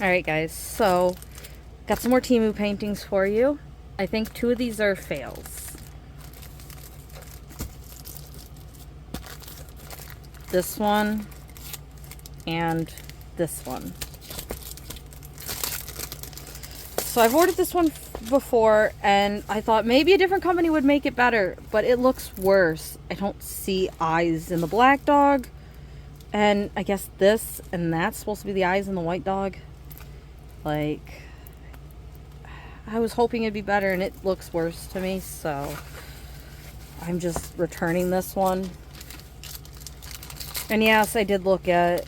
Alright guys, so got some more Temu paintings for you. I think 2 of these are fails. This one and this one. So I've ordered this one before and I thought maybe a different company would make it better, but it looks worse. I don't see eyes in the black dog, and I guess this and that's supposed to be the eyes in the white dog. Like, I was hoping it'd be better and it looks worse to me, so I'm just returning this one. And yes, I did look at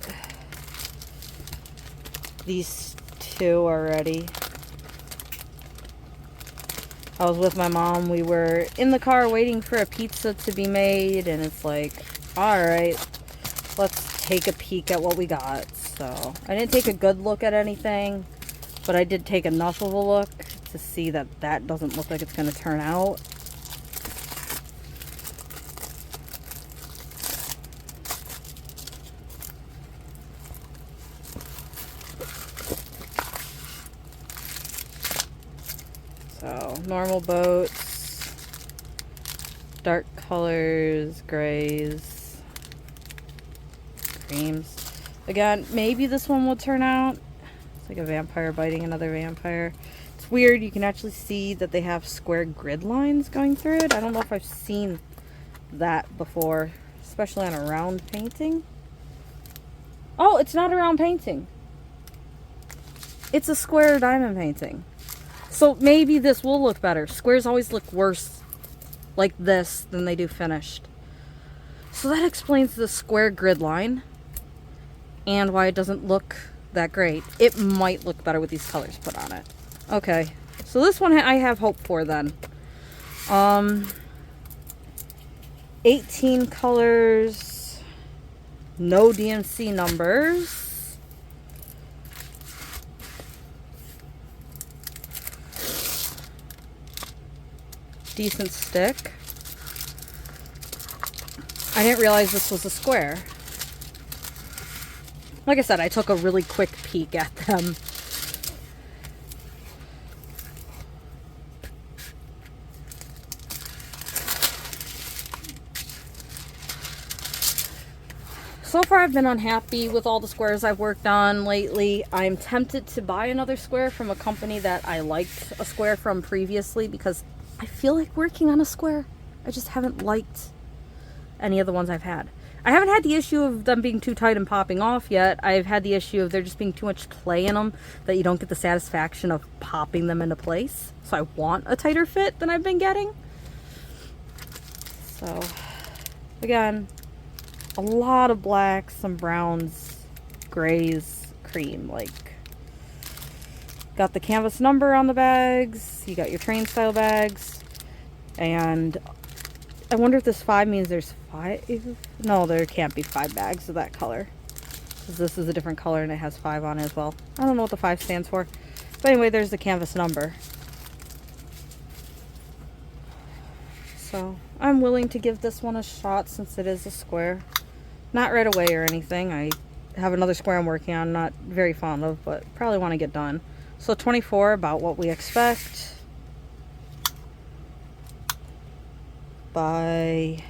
these 2 already. I was with my mom. We were in the car waiting for a pizza to be made, and it's like, alright, let's take a peek at what we got. So, I didn't take a good look at anything, but I did take enough of a look to see that that doesn't look like it's going to turn out. So, normal boats, dark colors, grays, creams. Again, maybe this one will turn out. It's like a vampire biting another vampire. It's weird, you can actually see that they have square grid lines going through it. I don't know if I've seen that before, especially on a round painting. Oh, it's not a round painting. It's a square diamond painting. So maybe this will look better. Squares always look worse like this than they do finished. So that explains the square grid line and why it doesn't look that great. It might look better with these colors put on it. Okay, so this one I have hope for then. 18 colors, no DMC numbers. Decent stick. I didn't realize this was a square. Like I said, I took a really quick peek at them. So far I've been unhappy with all the squares I've worked on lately. I'm tempted to buy another square from a company that I liked a square from previously because I feel like working on a square. I just haven't liked any of the ones I've had. I haven't had the issue of them being too tight and popping off yet. I've had the issue of there just being too much clay in them that you don't get the satisfaction of popping them into place. So I want a tighter fit than I've been getting. So, again, a lot of blacks, some browns, grays, cream, like. Got the canvas number on the bags. You got your train style bags. And I wonder if this 5 means there's 5. No, there can't be 5 bags of that color, because this is a different color and it has 5 on it as well. I don't know what the 5 stands for. But anyway, there's the canvas number. So I'm willing to give this one a shot since it is a square. Not right away or anything. I have another square I'm working on, not very fond of, but probably want to get done. So 24, about what we expect, by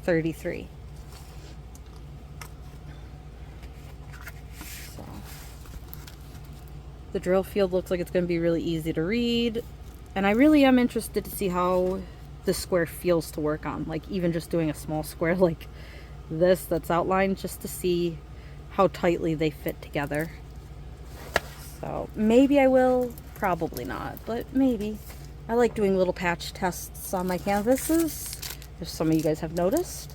33. So the drill field looks like it's going to be really easy to read, and I really am interested to see how this square feels to work on, like even just doing a small square like this that's outlined, just to see how tightly they fit together. So maybe I will, probably not, but maybe. I like doing little patch tests on my canvases, if some of you guys have noticed.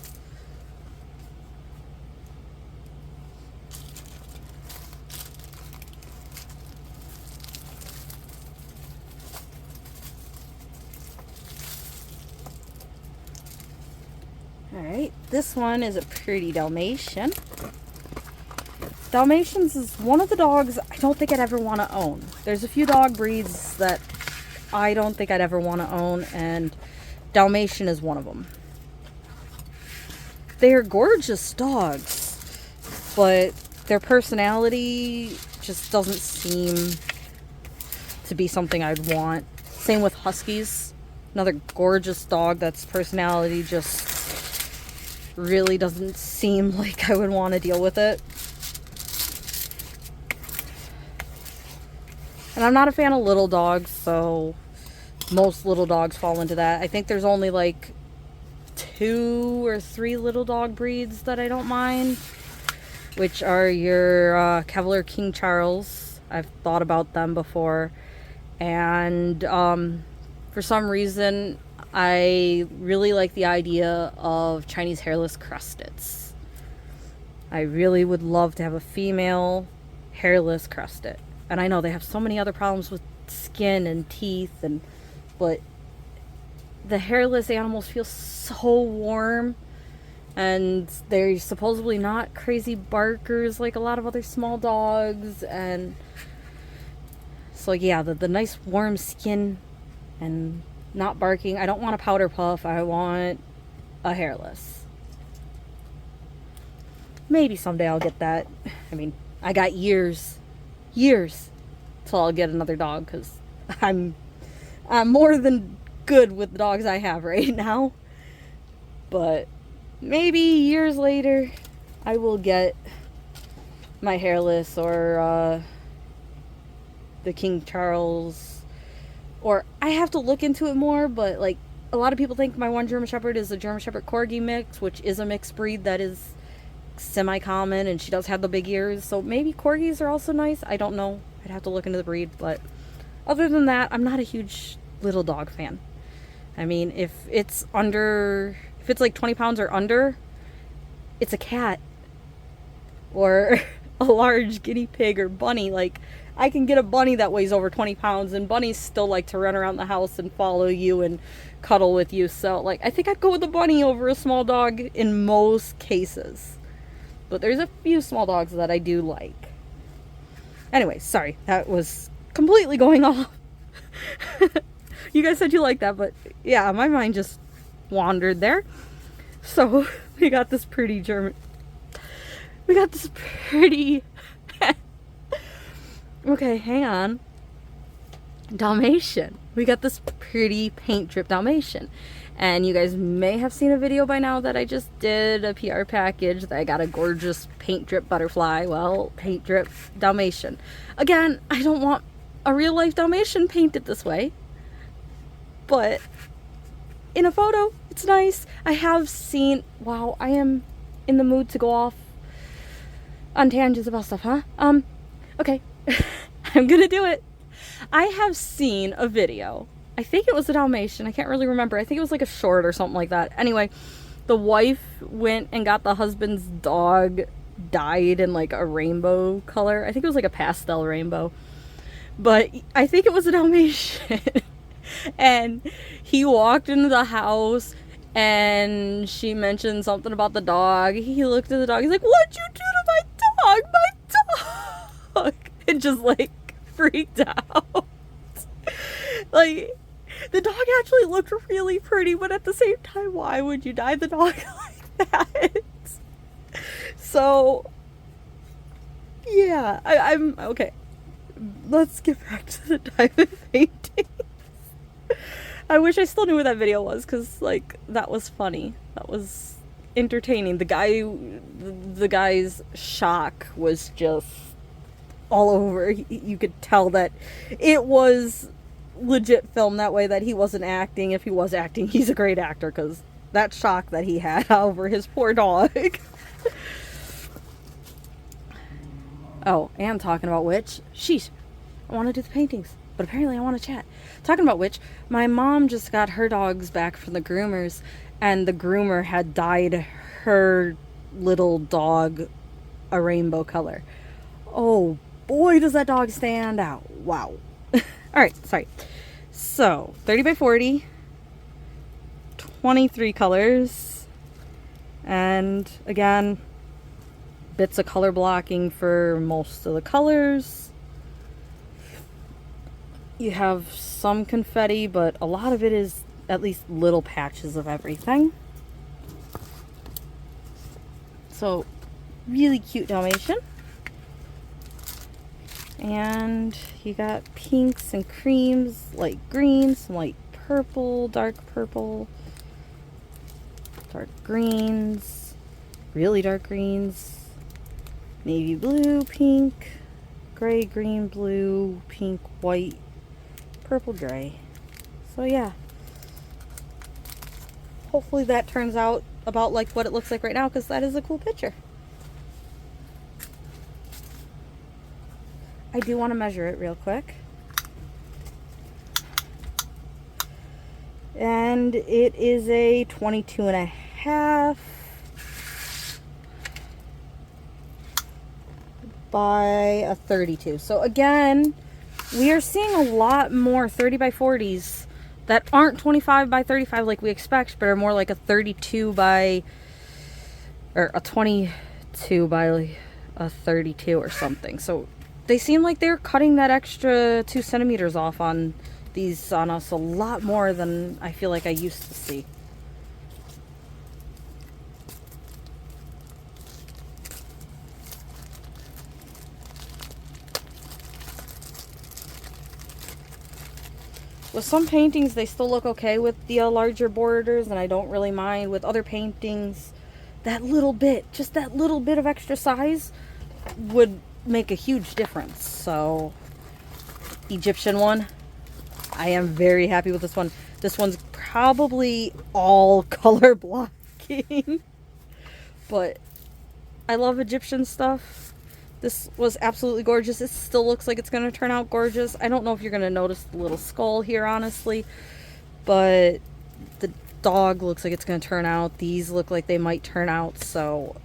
Alright, this one is a pretty Dalmatian. Dalmatians is one of the dogs I don't think I'd ever want to own. There's a few dog breeds that I don't think I'd ever want to own, and Dalmatian is one of them. They are gorgeous dogs, but their personality just doesn't seem to be something I'd want. Same with Huskies. Another gorgeous dog that's personality just really doesn't seem like I would want to deal with it. And I'm not a fan of little dogs, so most little dogs fall into that. I think there's only like 2 or 3 little dog breeds that I don't mind, which are your Cavalier King Charles. I've thought about them before, and for some reason I really like the idea of Chinese hairless crusteds. I really would love to have a female hairless crested. And I know they have so many other problems with skin and teeth, but the hairless animals feel so warm, and they're supposedly not crazy barkers like a lot of other small dogs. And so yeah, the nice warm skin and not barking. I don't want a powder puff. I want a hairless. Maybe someday I'll get that. I mean, I got years till I'll get another dog, because I'm more than good with the dogs I have right now. But maybe years later I will get my hairless, or the King Charles, or I have to look into it more. But like, a lot of people think my one German Shepherd is a German Shepherd Corgi mix, which is a mixed breed that is semi-common, and she does have the big ears, so maybe Corgis are also nice. I don't know, I'd have to look into the breed. But other than that, I'm not a huge little dog fan. I mean, if it's like 20 pounds or under, it's a cat or a large guinea pig or bunny. Like, I can get a bunny that weighs over 20 pounds, and bunnies still like to run around the house and follow you and cuddle with you. So like, I think I'd go with a bunny over a small dog in most cases. But there's a few small dogs that I do like. Anyway, sorry, that was completely going off. You guys said you liked that, but yeah, my mind just wandered there. So we got this pretty okay, hang on. Dalmatian. We got this pretty paint drip Dalmatian. And you guys may have seen a video by now that I just did, a PR package, that I got a gorgeous paint drip butterfly. Well, paint drip Dalmatian. Again, I don't want a real life Dalmatian painted this way, but in a photo, it's nice. I have seen, wow, I am in the mood to go off on tangents about stuff, huh? Okay, I'm gonna do it. I have seen a video, I think it was a Dalmatian, I can't really remember. I think it was like a short or something like that. Anyway, the wife went and got the husband's dog dyed in like a rainbow color. I think it was like a pastel rainbow. But I think it was a Dalmatian. And he walked into the house and she mentioned something about the dog. He looked at the dog. He's like, "What'd you do to my dog? My dog!" And just like freaked out. Like, the dog actually looked really pretty, but at the same time, why would you dye the dog like that? So, yeah, I'm okay. Let's get back to the diamond painting. I wish I still knew what that video was, because, like, that was funny. That was entertaining. The guy's shock was just all over. You could tell that it was legit film that way, that he wasn't acting. If he was acting, he's a great actor, because that shock that he had over his poor dog. Oh, and talking about which, sheesh, I want to do the paintings, but apparently I want to chat. Talking about which, my mom just got her dogs back from the groomers, and the groomer had dyed her little dog a rainbow color. Oh boy, does that dog stand out. Wow. Alright, sorry. So, 30 by 40, 23 colors, and again, bits of color blocking for most of the colors. You have some confetti, but a lot of it is at least little patches of everything. So, really cute Dalmatian. And you got pinks and creams, light green, some light purple, dark greens, really dark greens, navy blue, pink, gray, green, blue, pink, white, purple, gray. So yeah, hopefully that turns out about like what it looks like right now, because that is a cool picture. I do want to measure it real quick. And it is a 22.5 by a 32. So again, we are seeing a lot more 30 by 40s that aren't 25 by 35 like we expect, but are more like a 32 by, or a 22 by a 32 or something. So they seem like they're cutting that extra 2 centimeters off on these on us a lot more than I feel like I used to see. With some paintings, they still look okay with the larger borders, and I don't really mind. With other paintings, that little bit, just that little bit of extra size would make a huge difference. So, Egyptian one, I am very happy with this one. This one's probably all color blocking, but I love Egyptian stuff. This was absolutely gorgeous. It still looks like it's going to turn out gorgeous. I don't know if you're going to notice the little skull here, honestly, but the dog looks like it's going to turn out. These look like they might turn out, so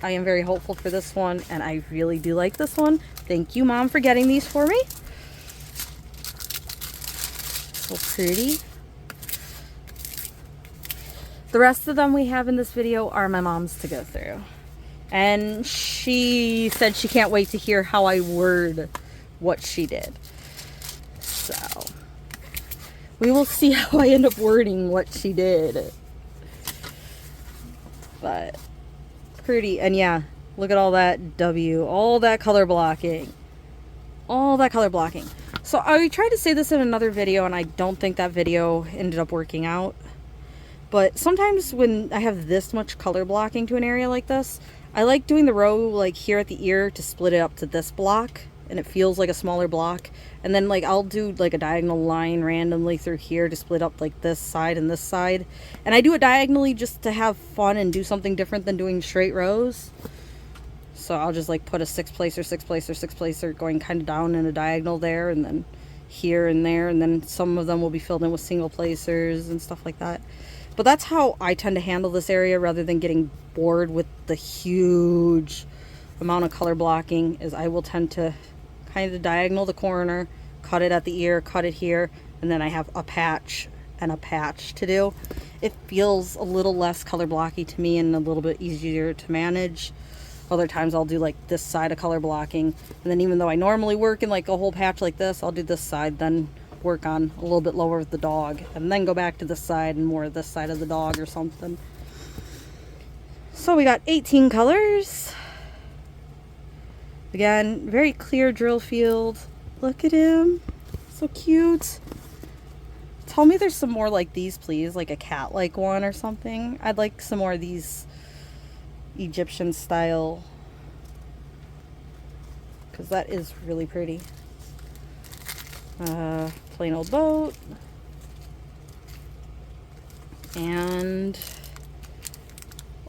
I am very hopeful for this one, and I really do like this one. Thank you, Mom, for getting these for me. So pretty. The rest of them we have in this video are my mom's to go through. And she said she can't wait to hear how I word what she did. So, we will see how I end up wording what she did. But, pretty. And yeah, look at all that W. All that color blocking. All that color blocking. So, I tried to say this in another video, and I don't think that video ended up working out. But sometimes when I have this much color blocking to an area like this, I like doing the row like here at the ear to split it up to this block, and it feels like a smaller block. And then like I'll do like a diagonal line randomly through here to split up like this side and this side. And I do it diagonally just to have fun and do something different than doing straight rows. So I'll just like put a 6-placer, 6-placer, 6-placer going kind of down in a diagonal there, and then here and there, and then some of them will be filled in with single placers and stuff like that. But that's how I tend to handle this area rather than getting bored with the huge amount of color blocking. Is I will tend to kind of diagonal the corner, cut it at the ear, cut it here, and then I have a patch and a patch to do. It feels a little less color blocky to me and a little bit easier to manage. Other times I'll do like this side of color blocking, and then even though I normally work in like a whole patch like this, I'll do this side, then work on a little bit lower with the dog, and then go back to this side and more of this side of the dog or something. So we got 18 colors. Again, very clear drill field. Look at him. So cute. Tell me there's some more like these, please. Like a cat-like one or something. I'd like some more of these Egyptian style, because that is really pretty. Plain old boat. And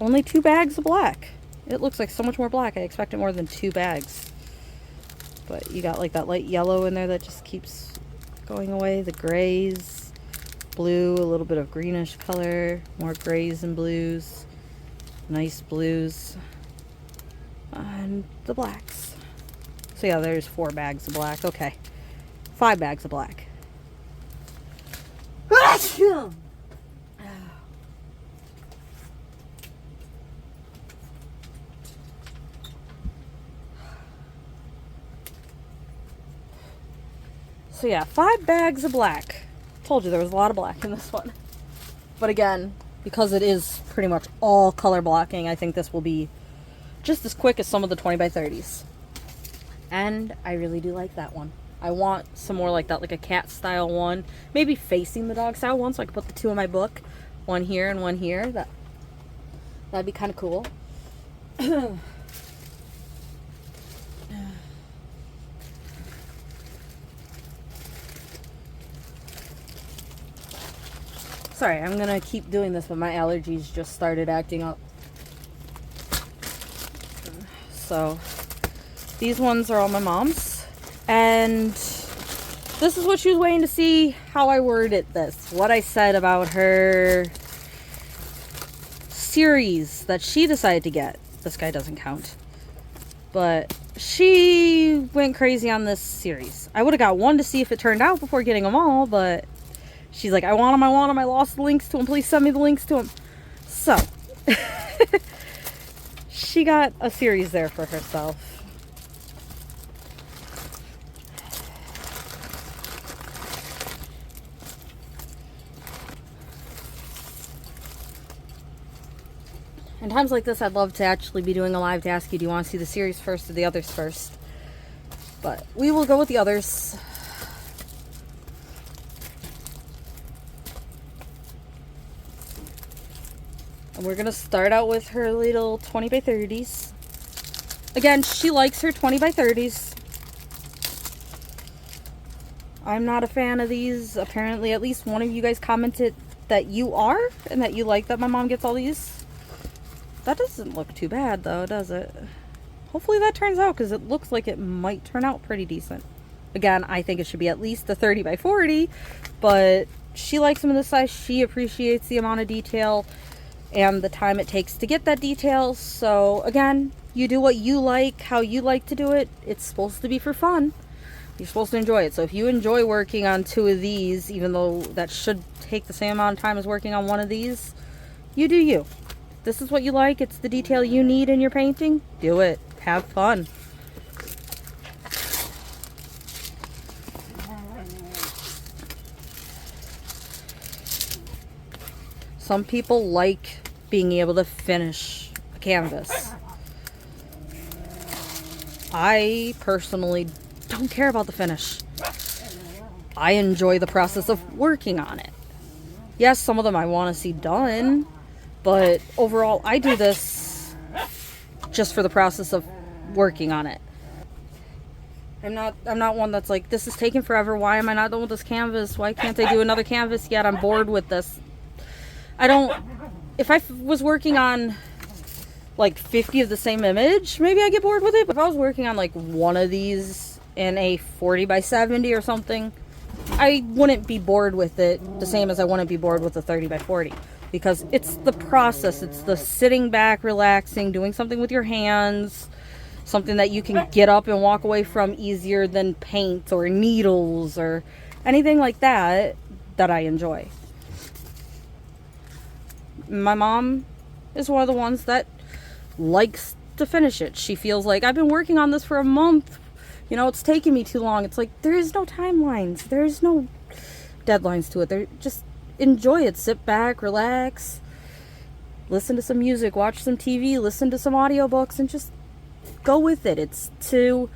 only 2 bags of black. It looks like so much more black. I expected more than 2 bags. But you got like that light yellow in there that just keeps going away. The grays, blue, a little bit of greenish color, more grays and blues, nice blues, and the blacks. So yeah, there's 4 bags of black. Okay. 5 bags of black. So yeah, 5 bags of black. Told you there was a lot of black in this one. But again, because it is pretty much all color blocking, I think this will be just as quick as some of the 20 by 30s. And I really do like that one. I want some more like that, like a cat style one. Maybe facing the dog style one, so I can put the two in my book. One here and one here. That'd be kind of cool. Sorry, I'm gonna keep doing this, but my allergies just started acting up. So, these ones are all my mom's. And this is what she was waiting to see, how I worded this. What I said about her series that she decided to get. This guy doesn't count. But she went crazy on this series. I would have got one to see if it turned out before getting them all, but she's like, I want them, I lost the links to them. Please send me the links to them. So, she got a series there for herself. In times like this, I'd love to actually be doing a live to ask you, do you want to see the series first or the others first? But we will go with the others. And we're going to start out with her little 20 by 30s. Again, she likes her 20 by 30s. I'm not a fan of these. Apparently, at least one of you guys commented that you are, and that you like that my mom gets all these. That doesn't look too bad, though, does it? Hopefully that turns out, because it looks like it might turn out pretty decent. Again, I think it should be at least a 30 by 40, but she likes them in this size. She appreciates the amount of detail and the time it takes to get that detail. So, again, you do what you like, how you like to do it. It's supposed to be for fun. You're supposed to enjoy it. So if you enjoy working on two of these, even though that should take the same amount of time as working on one of these, you do you. This is what you like, it's the detail you need in your painting, do it. Have fun. Some people like being able to finish a canvas. I personally don't care about the finish. I enjoy the process of working on it. Yes, some of them I want to see done, but overall, I do this just for the process of working on it. I'm not one that's like, this is taking forever. Why am I not done with this canvas? Why can't I do another canvas yet? I'm bored with this. If I was working on like 50 of the same image, maybe I get bored with it. But if I was working on like one of these in a 40 by 70 or something, I wouldn't be bored with it the same as I wouldn't be bored with a 30 by 40. Because it's the process, it's the sitting back, relaxing, doing something with your hands, something that you can get up and walk away from easier than paint or needles or anything like that I enjoy. My mom is one of the ones that likes to finish it. She feels like, I've been working on this for a month, you know, it's taking me too long. It's like, there is no timelines, there is no deadlines to it. They're just enjoy it. Sit back, relax, listen to some music, watch some TV, listen to some audiobooks, and just go with it. It's to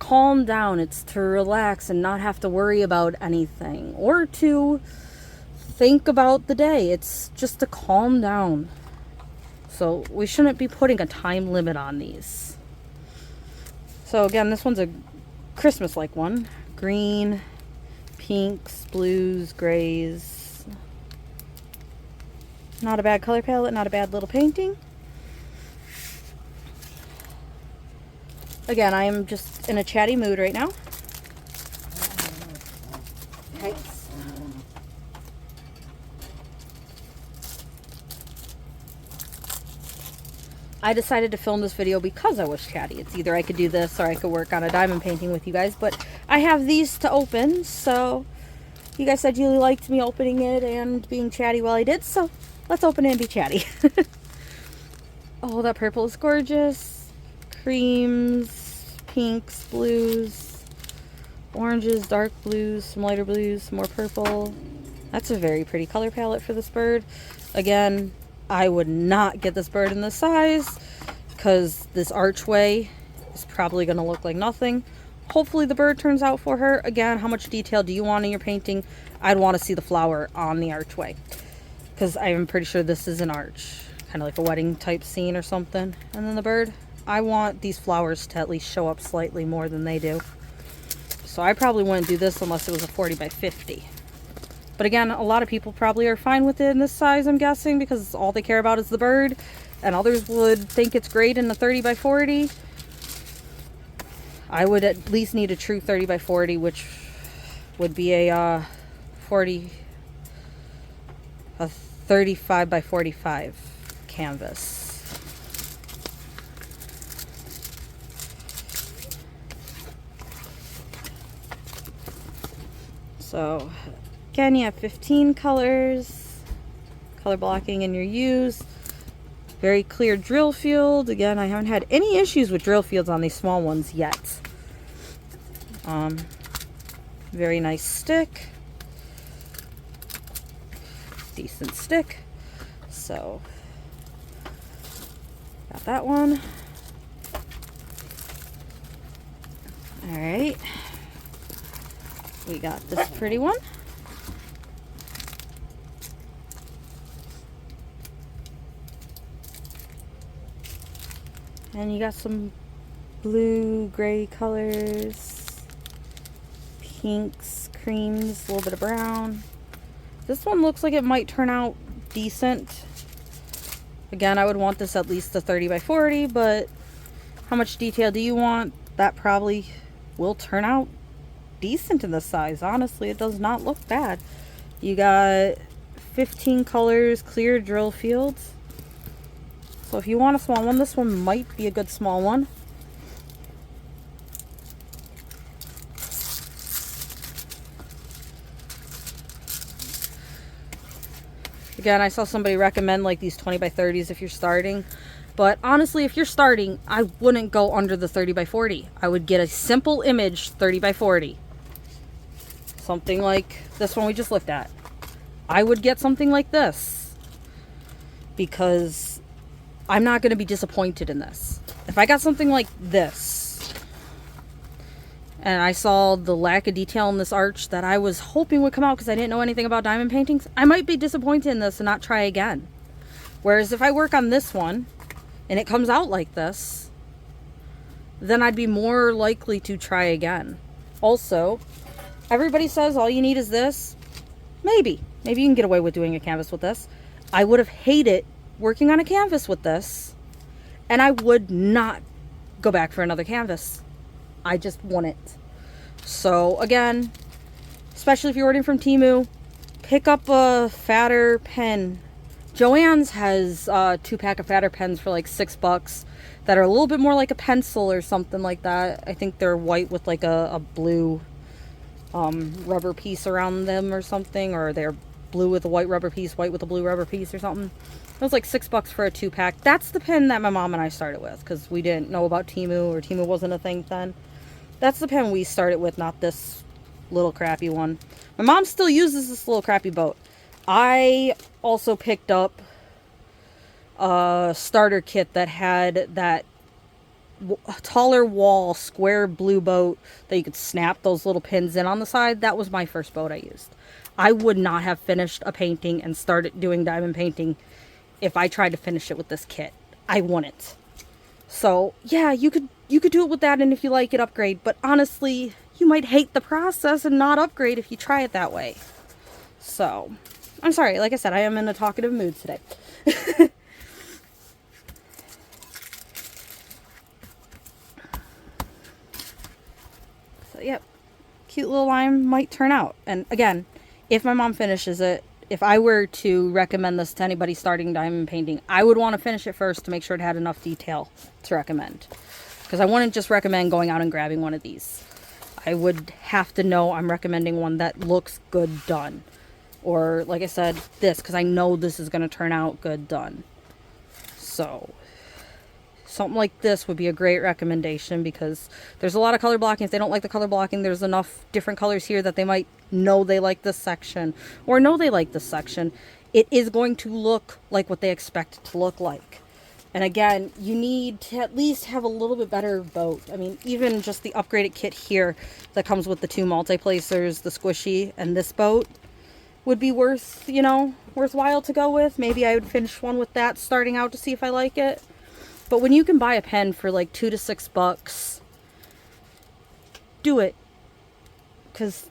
calm down. It's to relax and not have to worry about anything or to think about the day. It's just to calm down. So we shouldn't be putting a time limit on these. So again, this one's a Christmas-like one. Green, pinks, blues, grays. Not a bad color palette, not a bad little painting. Again, I am just in a chatty mood right now. Okay. I decided to film this video because I was chatty. It's either I could do this or I could work on a diamond painting with you guys, but I have these to open, so you guys said you liked me opening it and being chatty while I did, so let's open it and be chatty. Oh, that purple is gorgeous. Creams, pinks, blues, oranges, dark blues, some lighter blues, some more purple. That's a very pretty color palette for this bird. Again, I would not get this bird in this size because this archway is probably going to look like nothing. Hopefully the bird turns out for her. Again, how much detail do you want in your painting? I'd want to see the flower on the archway, because I am pretty sure this is an arch, kind of like a wedding type scene or something. And then the bird, I want these flowers to at least show up slightly more than they do. So I probably wouldn't do this unless it was a 40 by 50. But again, a lot of people probably are fine with it in this size, I'm guessing, because all they care about is the bird. And others would think it's great in a 30 by 40. I would at least need a true 30 by 40, which would be a 35 by 45 canvas. So again, you have 15 colors, color blocking in your use. Very clear drill field. Again, I haven't had any issues with drill fields on these small ones yet. Very nice stick. Decent stick. So, got that one. Alright. We got this pretty one. And you got some blue, gray colors, pinks, creams, a little bit of brown. This one looks like it might turn out decent. Again, I would want this at least a 30 by 40, but how much detail do you want? That probably will turn out decent in this size. Honestly, it does not look bad. You got 15 colors, clear drill fields. So if you want a small one, this one might be a good small one. Again, I saw somebody recommend like these 20 by 30s if you're starting. But honestly, if you're starting, I wouldn't go under the 30 by 40. I would get a simple image 30 by 40. Something like this one we just looked at. I would get something like this, because I'm not going to be disappointed in this. If I got something like this, and I saw the lack of detail in this arch that I was hoping would come out because I didn't know anything about diamond paintings, I might be disappointed in this and not try again. Whereas if I work on this one, and it comes out like this, then I'd be more likely to try again. Also, everybody says all you need is this. Maybe you can get away with doing a canvas with this. I would have hated working on a canvas with this, and I would not go back for another canvas. I just wouldn't. So again, especially if you're ordering from Temu, pick up a fatter pen. Joann's has a 2-pack of fatter pens for like $6 that are a little bit more like a pencil or something like that. I think they're white with like a blue rubber piece around them or something, or they're blue with a white rubber piece, white with a blue rubber piece or something. It was like $6 for a 2-pack. That's the pen that my mom and I started with, because we didn't know about Temu, or Temu wasn't a thing then. That's the pen we started with, not this little crappy one. My mom still uses this little crappy boat. I also picked up a starter kit that had that taller wall square blue boat that you could snap those little pins in on the side. That was my first boat I used. I would not have finished a painting and started doing diamond painting if I tried to finish it with this kit. I wouldn't. So yeah, you could do it with that, and if you like it, upgrade. But honestly, you might hate the process and not upgrade if you try it that way. So I'm sorry, like I said, I am in a talkative mood today. So yep, cute little lime might turn out. And again, if my mom finishes it, if I were to recommend this to anybody starting diamond painting, I would want to finish it first to make sure it had enough detail to recommend. Because I wouldn't just recommend going out and grabbing one of these. I would have to know I'm recommending one that looks good done. Or, like I said, this, because I know this is going to turn out good done. So, something like this would be a great recommendation, because there's a lot of color blocking. If they don't like the color blocking, there's enough different colors here that they might know they like this section, or know they like this section. It is going to look like what they expect it to look like. And again, you need to at least have a little bit better boat. I mean, even just the upgraded kit here that comes with the 2 multi-placers, the squishy, and this boat would be worth, you know, worthwhile to go with. Maybe I would finish one with that starting out to see if I like it. But when you can buy a pen for like $2 to $6, do it. Because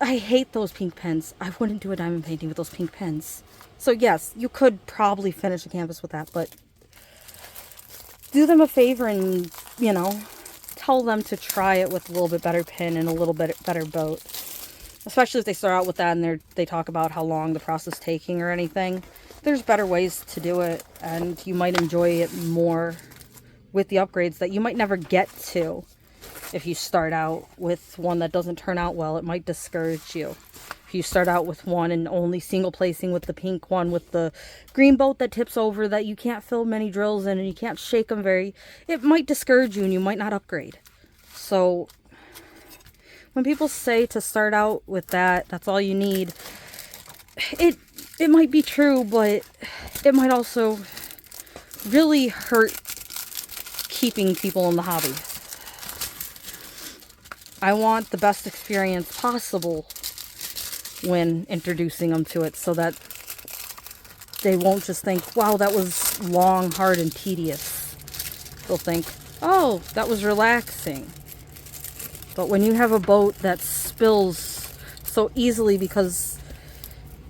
I hate those pink pens. I wouldn't do a diamond painting with those pink pens. So yes, you could probably finish a canvas with that, but do them a favor and, you know, tell them to try it with a little bit better pen and a little bit better boat. Especially if they start out with that and they talk about how long the process is taking or anything. There's better ways to do it, and you might enjoy it more with the upgrades that you might never get to. If you start out with one that doesn't turn out well, it might discourage you. If you start out with one and only single placing with the pink one with the green boat that tips over that you can't fill many drills in and you can't shake them it might discourage you and you might not upgrade. So when people say to start out with that's all you need, it might be true, but it might also really hurt keeping people in the hobby. I want the best experience possible when introducing them to it so that they won't just think, wow, that was long, hard, and tedious. They'll think, oh, that was relaxing. But when you have a boat that spills so easily because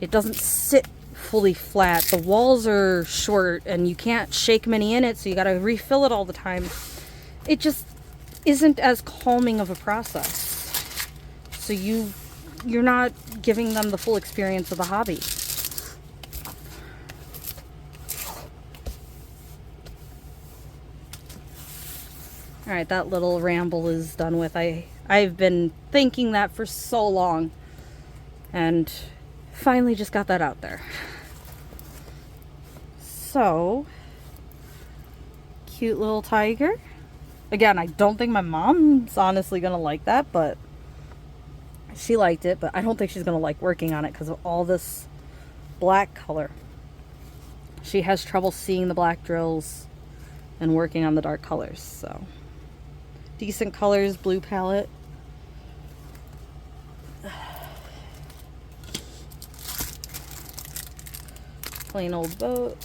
it doesn't sit fully flat, the walls are short, and you can't shake many in it, so you got to refill it all the time, it just isn't as calming of a process. So you're not giving them the full experience of the hobby. All right, that little ramble is done with. I've been thinking that for so long, and finally just got that out there. So, cute little tiger. Again, I don't think my mom's honestly gonna like that, but she liked it. But I don't think she's gonna like working on it because of all this black color. She has trouble seeing the black drills and working on the dark colors. So, decent colors, blue palette. Plain old boat.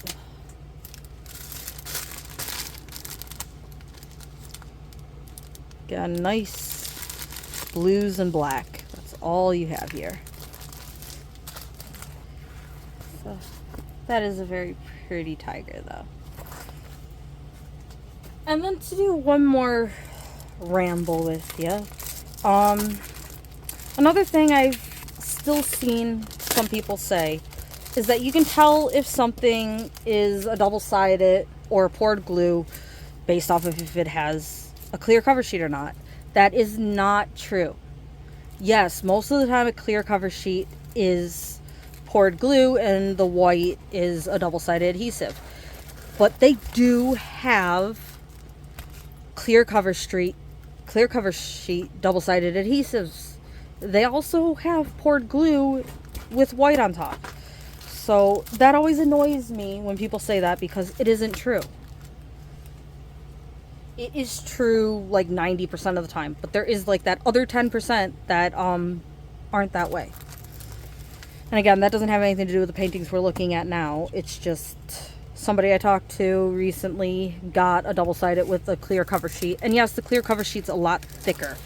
Got nice blues and black. That's all you have here. So that is a very pretty tiger though. And then to do one more ramble with you. Another thing I've still seen some people say is that you can tell if something is a double-sided or a poured glue based off of if it has a clear cover sheet or not. That is not true. Yes, most of the time a clear cover sheet is poured glue and the white is a double-sided adhesive. But they do have clear cover sheet double-sided adhesives. They also have poured glue with white on top. So that always annoys me when people say that because it isn't true. It is true like 90% of the time, but there is like that other 10% that aren't that way. And again, that doesn't have anything to do with the paintings we're looking at now. It's just somebody I talked to recently got a double-sided with a clear cover sheet. And yes, the clear cover sheet's a lot thicker.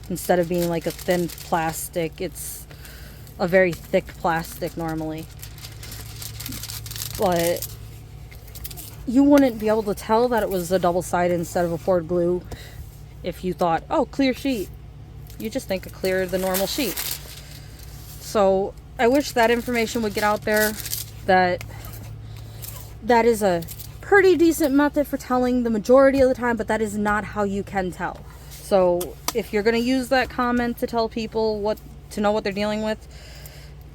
Instead of being like a thin plastic, it's a very thick plastic normally. But you wouldn't be able to tell that it was a double-sided instead of a poured glue if you thought, oh, clear sheet. You just think a clear the normal sheet. So I wish that information would get out there, that is a pretty decent method for telling the majority of the time, but that is not how you can tell. So if you're going to use that comment to tell people to know what they're dealing with,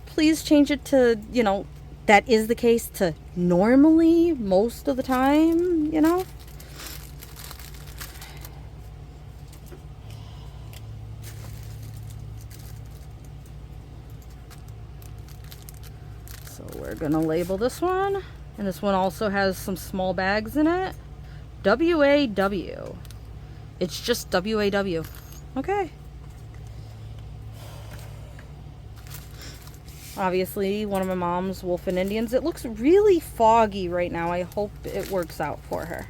please change it to, you know, that is the case to normally, most of the time, you know. So we're gonna label this one And this one also has some small bags in it. WAW. It's just WAW. Okay. Obviously, one of my mom's Wolf and Indians. It looks really foggy right now. I hope it works out for her.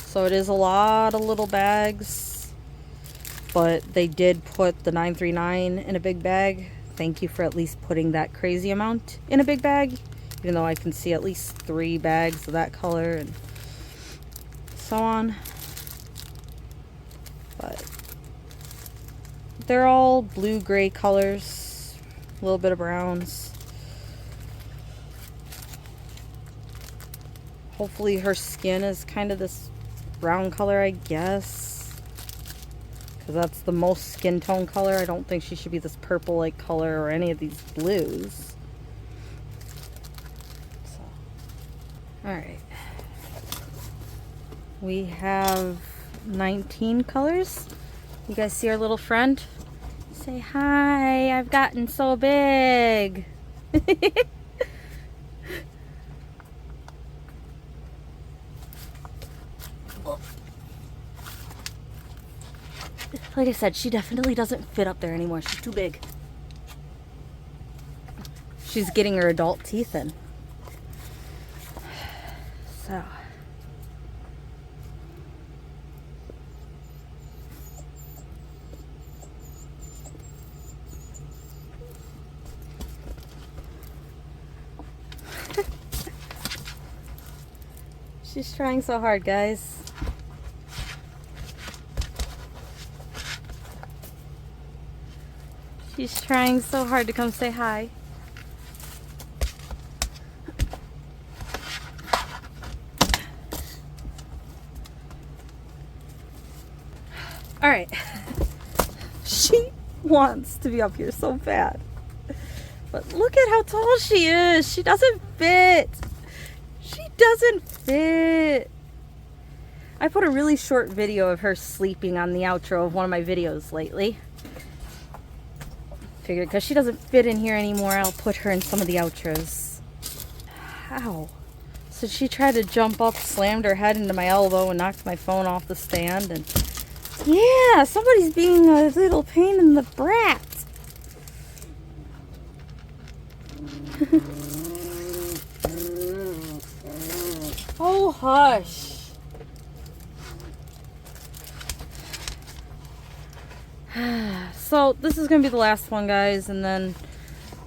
So it is a lot of little bags, but they did put the 939 in a big bag. Thank you for at least putting that crazy amount in a big bag, even though I can see at least 3 bags of that color and so on. But they're all blue-gray colors, a little bit of browns. Hopefully her skin is kind of this brown color, I guess, because that's the most skin tone color. I don't think she should be this purple like color or any of these blues. So, all right, we have 19 colors. You guys see our little friend? Say hi. I've gotten so big. Like I said, she definitely doesn't fit up there anymore. She's too big. She's getting her adult teeth in. So. She's trying so hard, guys. She's trying so hard to come say hi. All right. She wants to be up here so bad. But look at how tall she is. She doesn't fit. She doesn't fit. I put a really short video of her sleeping on the outro of one of my videos lately. Figured because she doesn't fit in here anymore, I'll put her in some of the outros. Ow. So she tried to jump up, slammed her head into my elbow, and knocked my phone off the stand. And yeah, somebody's being a little pain in the brat. Oh, hush. So this is going to be the last one, guys, and then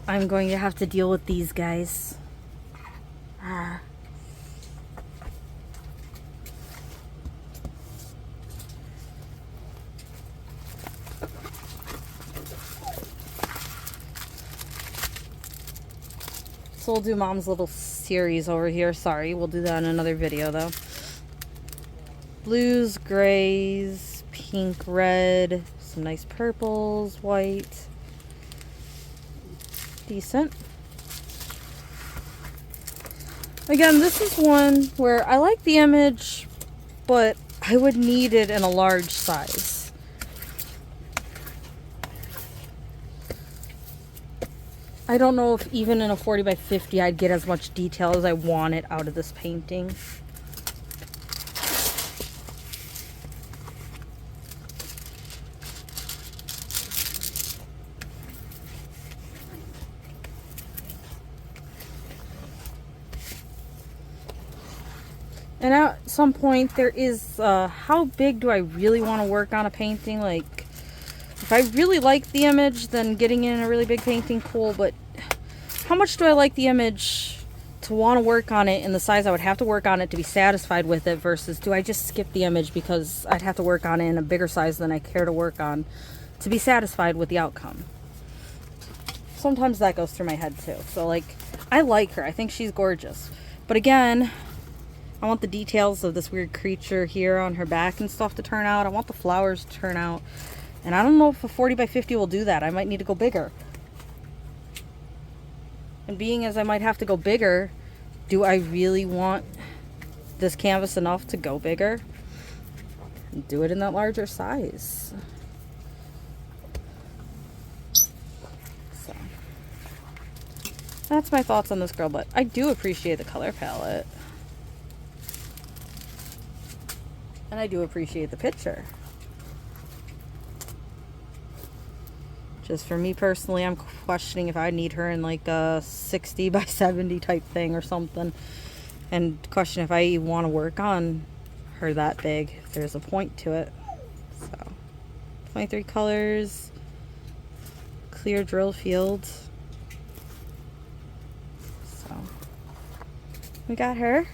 I'm going to have to deal with these guys. So we'll do Mom's little series over here. Sorry, we'll do that in another video, though. Blues, grays, pink, red, some nice purples, white. Decent. Again, this is one where I like the image, but I would need it in a large size. I don't know if even in a 40 by 50 I'd get as much detail as I wanted out of this painting. And at some point there is, how big do I really want to work on a painting? Like, if I really like the image, then getting in a really big painting, cool, but how much do I like the image to want to work on it in the size I would have to work on it to be satisfied with it, versus do I just skip the image because I'd have to work on it in a bigger size than I care to work on to be satisfied with the outcome? Sometimes that goes through my head too. So, like, I like her. I think she's gorgeous. But again, I want the details of this weird creature here on her back and stuff to turn out. I want the flowers to turn out. And I don't know if a 40 by 50 will do that. I might need to go bigger. And being as I might have to go bigger, do I really want this canvas enough to go bigger? Do it in that larger size. So that's my thoughts on this girl, but I do appreciate the color palette. And I do appreciate the picture. Just for me personally, I'm questioning if I need her in like a 60 by 70 type thing or something. And question if I even want to work on her that big, if there's a point to it. So 23 colors, clear drill field. So we got her.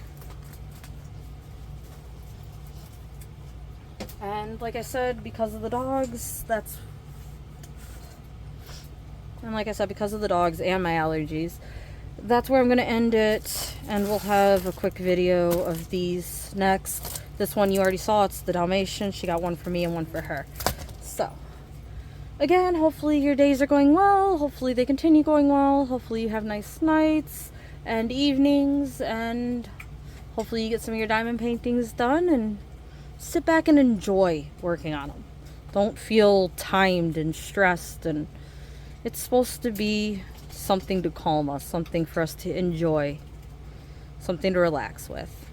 And like I said, because of the dogs, because of the dogs and my allergies, that's where I'm going to end it. And we'll have a quick video of these next. This one you already saw. It's the Dalmatian. She got one for me and one for her. So, again, hopefully your days are going well. Hopefully they continue going well. Hopefully you have nice nights and evenings. And hopefully you get some of your diamond paintings done and sit back and enjoy working on them. Don't feel timed and stressed, and it's supposed to be something to calm us, something for us to enjoy, something to relax with.